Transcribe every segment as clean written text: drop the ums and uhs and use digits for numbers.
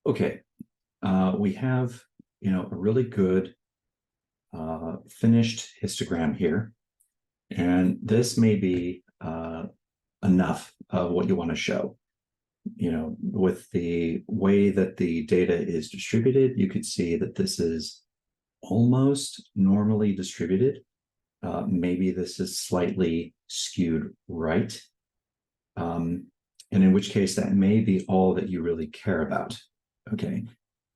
Okay, we have, a really good finished histogram here. And this may be enough of what you want to show. With the way that the data is distributed, you could see that this is almost normally distributed. Maybe this is slightly skewed right. And in which case that may be all that you really care about, okay,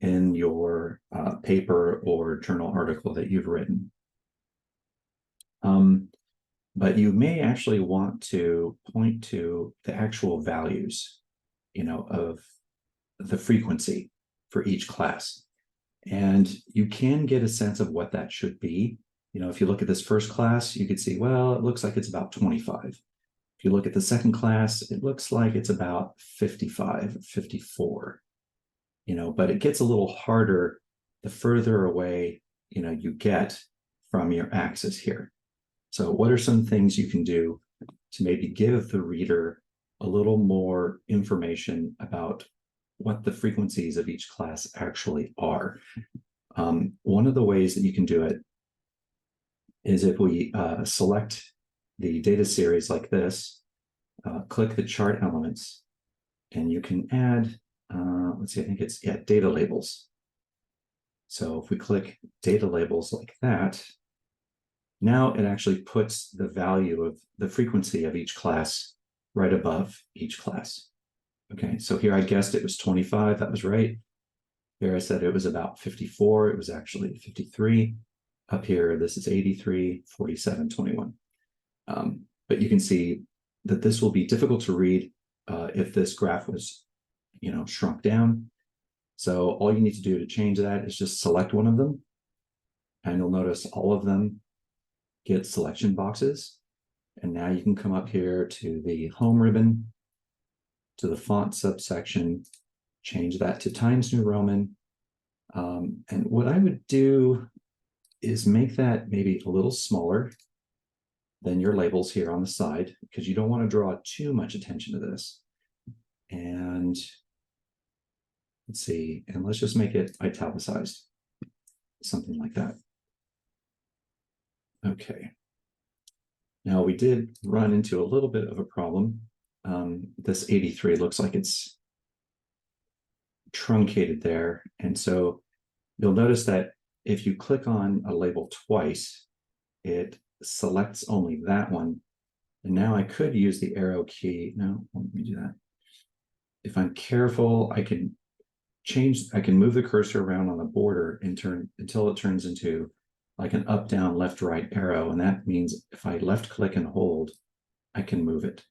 in your paper or journal article that you've written. But you may actually want to point to the actual values, of the frequency for each class. And you can get a sense of what that should be. If you look at this first class, you could see, well, it looks like it's about 25. If you look at the second class, it looks like it's about 55, 54, but it gets a little harder the further away, you get from your axis here. So what are some things you can do to maybe give the reader a little more information about what the frequencies of each class actually are? One of the ways that you can do it is if we select the data series like this, click the chart elements, and you can add, let's see, I think it's, data labels. So if we click data labels like that, now it actually puts the value of the frequency of each class right above each class. Okay, so here I guessed it was 25, that was right. Here I said it was about 54, it was actually 53. Up here, this is 83, 47, 21. But you can see that this will be difficult to read if this graph was, shrunk down. So all you need to do to change that is just select one of them. And you'll notice all of them get selection boxes. And now you can come up here to the home ribbon, to the font subsection, change that to Times New Roman. And what I would do is make that maybe a little smaller than your labels here on the side, because you don't want to draw too much attention to this. And let's see, and let's just make it italicized, something like that. Okay. Now we did run into a little bit of a problem. This 83 looks like it's truncated there. And so you'll notice that if you click on a label twice, it selects only that one. And now I could use the arrow key. No, let me do that. If I'm careful, I can move the cursor around on the border and turn until it turns into like an up, down, left, right arrow. And that means if I left click and hold, I can move it.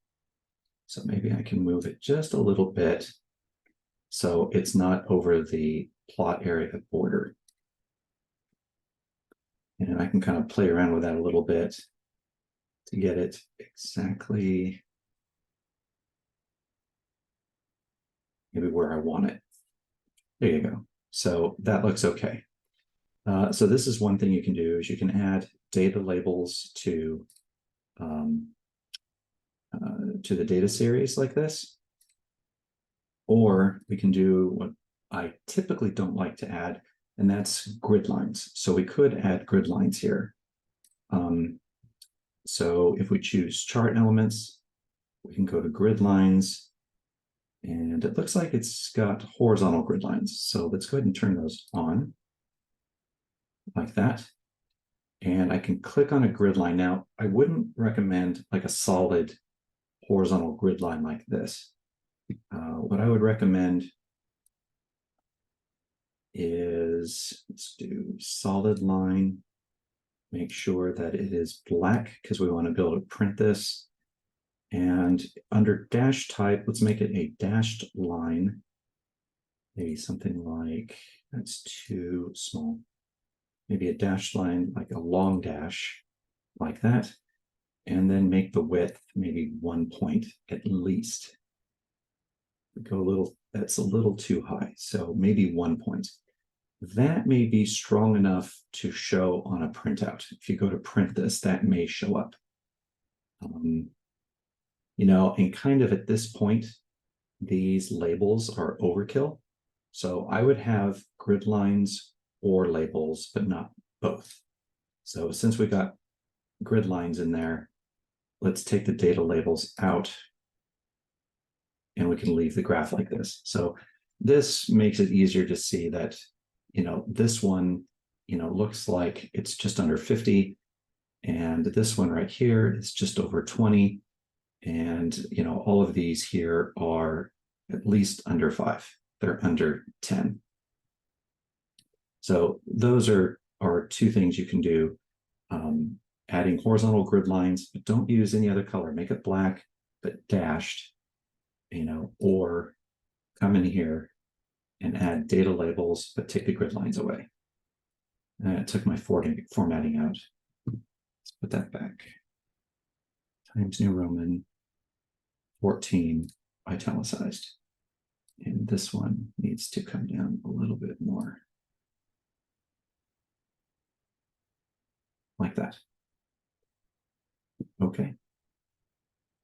So maybe I can move it just a little bit so it's not over the plot area border. And I can kind of play around with that a little bit to get it exactly maybe where I want it. There you go. So that looks okay. So this is one thing you can do, is you can add data labels to the data series like this. Or we can do what I typically don't like to add, and that's grid lines. So we could add grid lines here. So if we choose chart elements, we can go to grid lines, and it looks like it's got horizontal grid lines. So let's go ahead and turn those on like that. And I can click on a grid line. Now, I wouldn't recommend like a solid horizontal grid line like this. What I would recommend is, let's do solid line. Make sure that it is black because we want to be able to print this. And under dash type, let's make it a dashed line. Maybe something like, that's too small. Maybe a dashed line, like a long dash, like that. And then make the width maybe 1 point at least. Go a little, that's a little too high. So maybe 1 point. That may be strong enough to show on a printout. If you go to print this, that may show up. And kind of at this point, these labels are overkill. So I would have grid lines or labels, but not both. So since we got grid lines in there, let's take the data labels out and we can leave the graph like this. So this makes it easier to see that, this one, looks like it's just under 50. And this one right here is just over 20. And, all of these here are at least under 5. They're under 10. So those are two things you can do. Adding horizontal grid lines, but don't use any other color. Make it black, but dashed, or come in here and add data labels, but take the grid lines away. And it took my formatting out. Let's put that back. Times New Roman 14 italicized. And this one needs to come down a little bit more. Like that. Okay.